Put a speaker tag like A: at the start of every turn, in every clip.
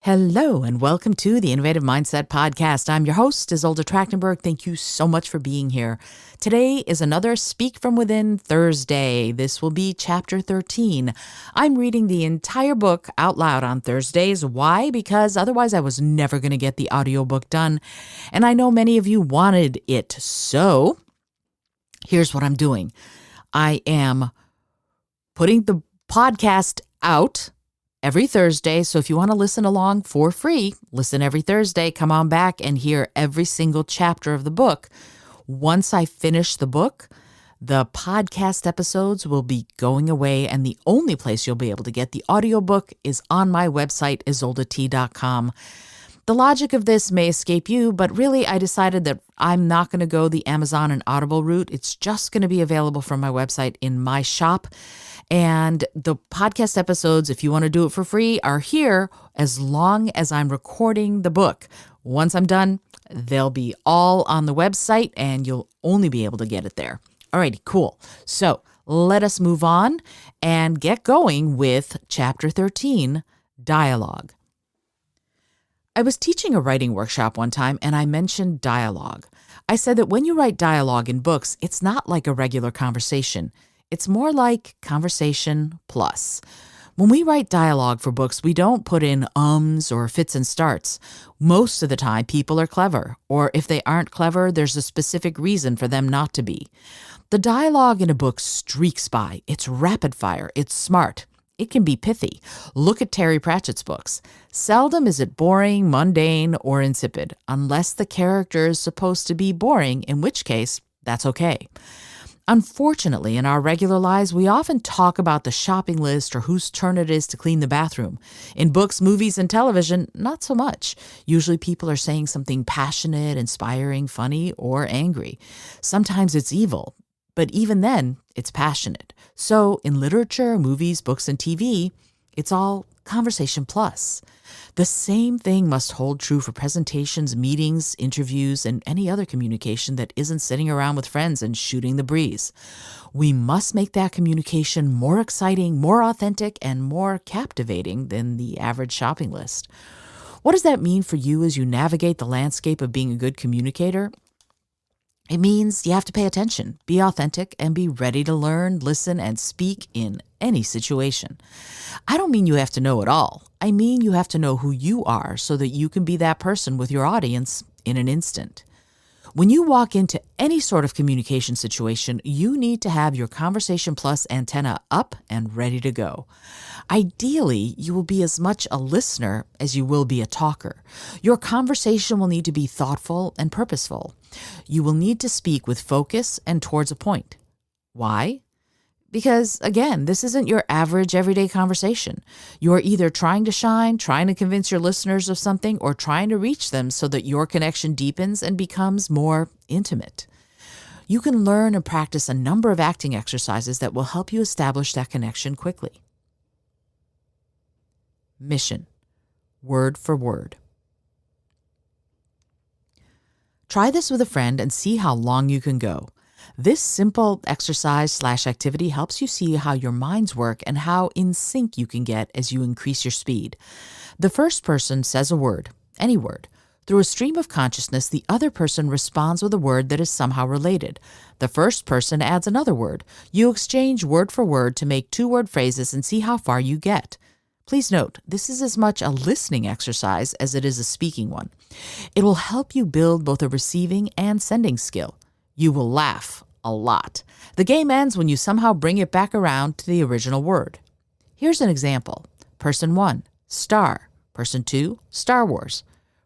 A: Hello and welcome to the Innovative Mindset Podcast. I'm your host, Isolde Trachtenberg. Thank you so much for being here. Today is another Speak From Within Thursday. This will be Chapter 13. I'm reading the entire book out loud on Thursdays. Why? Because otherwise I was never going to get the audiobook done. And I know many of you wanted it. So here's what I'm doing. I am putting the podcast out every Thursday. So if you want to listen along for free, listen every Thursday. Come on back and hear every single chapter of the book. Once I finish the book, the podcast episodes will be going away, and the only place you'll be able to get the audiobook is on my website, isoldet.com. The logic of this may escape you, but really I decided that I'm not going to go the Amazon and Audible route. It's just going to be available from my website in my shop. And the podcast episodes, if you want to do it for free, are here as long as I'm recording the book. Once I'm done, they'll be all on the website and you'll only be able to get it there. Alrighty, cool. So let us move on and get going with Chapter 13, Dialogue. I was teaching a writing workshop one time and I mentioned dialogue. I said that when you write dialogue in books, it's not like a regular conversation. It's more like conversation plus. When we write dialogue for books, we don't put in ums or fits and starts. Most of the time, people are clever, or if they aren't clever, there's a specific reason for them not to be. The dialogue in a book streaks by. It's rapid fire. It's smart. It can be pithy. Look at Terry Pratchett's books. Seldom is it boring, mundane, or insipid, unless the character is supposed to be boring, in which case, that's okay. Unfortunately, in our regular lives, we often talk about the shopping list or whose turn it is to clean the bathroom. In books, movies, and television, not so much. Usually people are saying something passionate, inspiring, funny, or angry. Sometimes it's evil, but even then, it's passionate. So in literature, movies, books, and TV, it's all conversation plus. The same thing must hold true for presentations, meetings, interviews, and any other communication that isn't sitting around with friends and shooting the breeze. We must make that communication more exciting, more authentic, and more captivating than the average shopping list. What does that mean for you as you navigate the landscape of being a good communicator? It means you have to pay attention, be authentic, and be ready to learn, listen, and speak in any situation. I don't mean you have to know it all. I mean you have to know who you are so that you can be that person with your audience in an instant. When you walk into any sort of communication situation, you need to have your Conversation Plus antenna up and ready to go. Ideally, you will be as much a listener as you will be a talker. Your conversation will need to be thoughtful and purposeful. You will need to speak with focus and towards a point. Why? Because, again, this isn't your average everyday conversation. You're either trying to shine, trying to convince your listeners of something, or trying to reach them so that your connection deepens and becomes more intimate. You can learn and practice a number of acting exercises that will help you establish that connection quickly. Mission, word for word. Try this with a friend and see how long you can go. This simple exercise/activity helps you see how your minds work and how in sync you can get as you increase your speed. The first person says a word, any word. Through a stream of consciousness, the other person responds with a word that is somehow related. The first person adds another word. You exchange word for word to make two-word phrases and see how far you get. Please note, this is as much a listening exercise as it is a speaking one. It will help you build both a receiving and sending skill. You will laugh a lot. The game ends when you somehow bring it back around to the original word. Here's an example. Person 1, star. Person 2, Star Wars.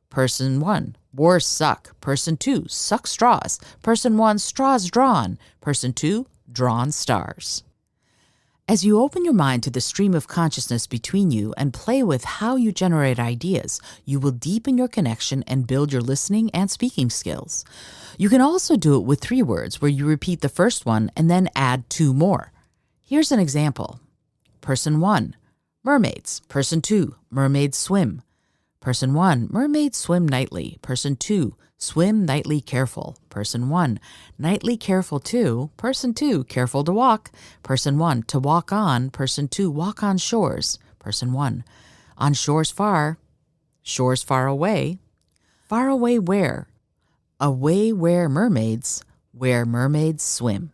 A: Person 1, wars suck. Person 2, suck straws. Person 1, straws drawn. Person 2, drawn stars. As you open your mind to the stream of consciousness between you and play with how you generate ideas, you will deepen your connection and build your listening and speaking skills. You can also do it with 3 words where you repeat the first one and then add 2 more. Here's an example. Person 1, mermaids. Person 2, mermaids swim. Person 1, mermaids swim nightly. Person 2, swim nightly careful. Person 1, nightly careful too. Person 2, careful to walk. Person 1, to walk on. Person 2, walk on shores. Person 1, on shores far. Shores far away. Far away where? Away where mermaids swim.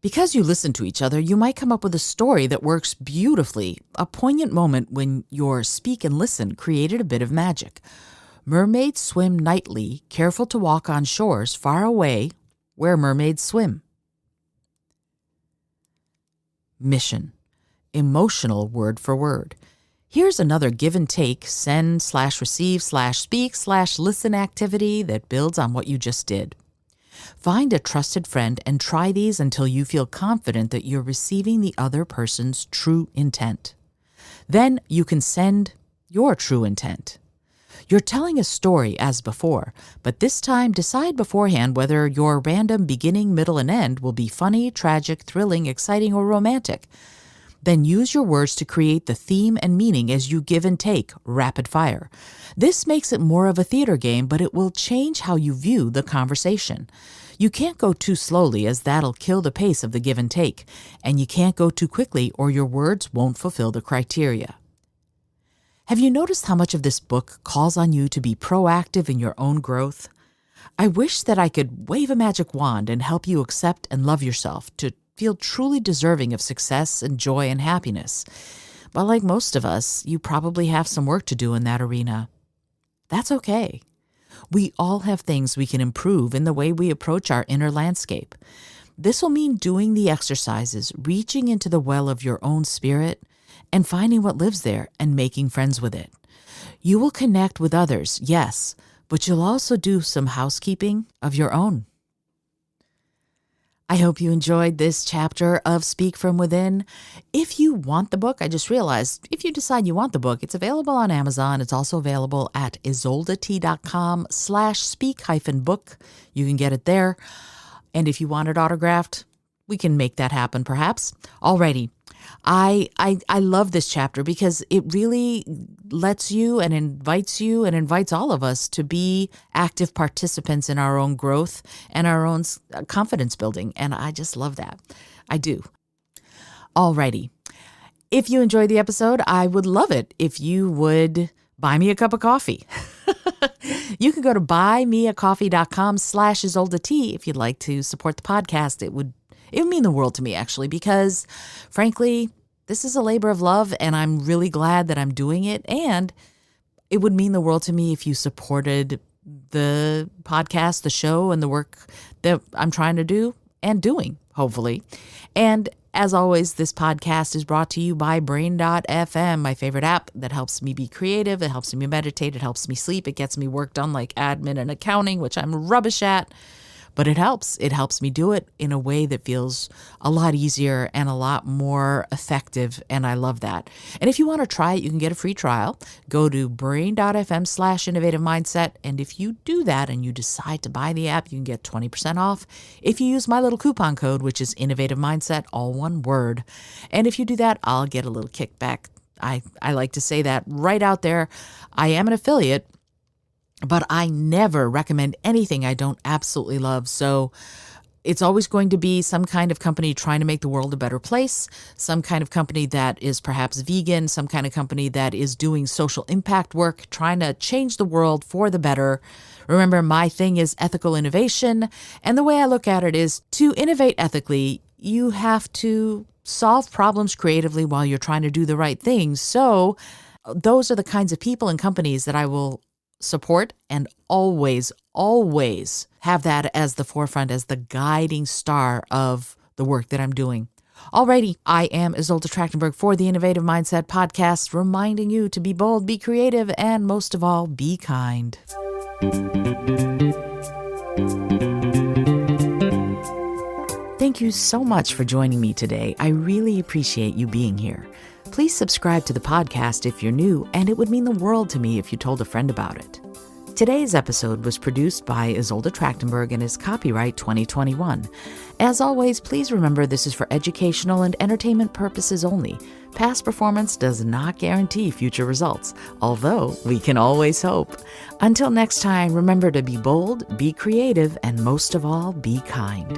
A: Because you listen to each other, you might come up with a story that works beautifully, a poignant moment when your speak and listen created a bit of magic. Mermaids swim nightly, careful to walk on shores far away where mermaids swim. Mission. Emotional word for word. Here's another give and take, send/receive/speak/listen activity that builds on what you just did. Find a trusted friend and try these until you feel confident that you're receiving the other person's true intent. Then you can send your true intent. You're telling a story as before, but this time decide beforehand whether your random beginning, middle, and end will be funny, tragic, thrilling, exciting, or romantic. Then use your words to create the theme and meaning as you give and take, rapid fire. This makes it more of a theater game, but it will change how you view the conversation. You can't go too slowly, as that'll kill the pace of the give and take, and you can't go too quickly or your words won't fulfill the criteria. Have you noticed how much of this book calls on you to be proactive in your own growth? I wish that I could wave a magic wand and help you accept and love yourself, to feel truly deserving of success and joy and happiness. But like most of us, you probably have some work to do in that arena. That's okay. We all have things we can improve in the way we approach our inner landscape. This will mean doing the exercises, reaching into the well of your own spirit, and finding what lives there and making friends with it. You will connect with others, yes, but you'll also do some housekeeping of your own. I hope you enjoyed this chapter of Speak From Within. If you want the book, I just realized, if you decide you want the book, it's available on Amazon. It's also available at isoldat.com/speak-book. You can get it there. And if you want it autographed, we can make that happen perhaps. Alrighty. I love this chapter because it really lets you and invites all of us to be active participants in our own growth and our own confidence building. And I just love that. I do. Alrighty. If you enjoyed the episode, I would love it if you would buy me a cup of coffee. You can go to buymeacoffee.com/IsoldaT if you'd like to support the podcast. It would mean the world to me, actually, because frankly, this is a labor of love and I'm really glad that I'm doing it. And it would mean the world to me if you supported the podcast, the show, and the work that I'm trying to do and doing, hopefully. And as always, this podcast is brought to you by Brain.fm, my favorite app that helps me be creative. It helps me meditate. It helps me sleep. It gets me work done like admin and accounting, which I'm rubbish at. But it helps. It helps me do it in a way that feels a lot easier and a lot more effective, and I love that. And if you want to try it, you can get a free trial. Go to brain.fm/innovative mindset, and if you do that and you decide to buy the app, you can get 20% off if you use my little coupon code, which is innovative mindset, all one word. And if you do that, I'll get a little kickback. I like to say that right out there. I am an affiliate, but I never recommend anything I don't absolutely love. So it's always going to be some kind of company trying to make the world a better place, some kind of company that is perhaps vegan, some kind of company that is doing social impact work, trying to change the world for the better. Remember, my thing is ethical innovation. And the way I look at it is, to innovate ethically, you have to solve problems creatively while you're trying to do the right things. So those are the kinds of people and companies that I will support and always have that as the forefront, as the guiding star of the work that I'm doing. Alrighty, I am Isolde Trachtenberg for the Innovative Mindset Podcast, reminding you to be bold, be creative, and most of all, be kind. Thank you so much for joining me today. I really appreciate you being here. Please subscribe to the podcast if you're new, and it would mean the world to me if you told a friend about it. Today's episode was produced by Isolde Trachtenberg and is copyright 2021. As always, please remember this is for educational and entertainment purposes only. Past performance does not guarantee future results, although we can always hope. Until next time, remember to be bold, be creative, and most of all, be kind.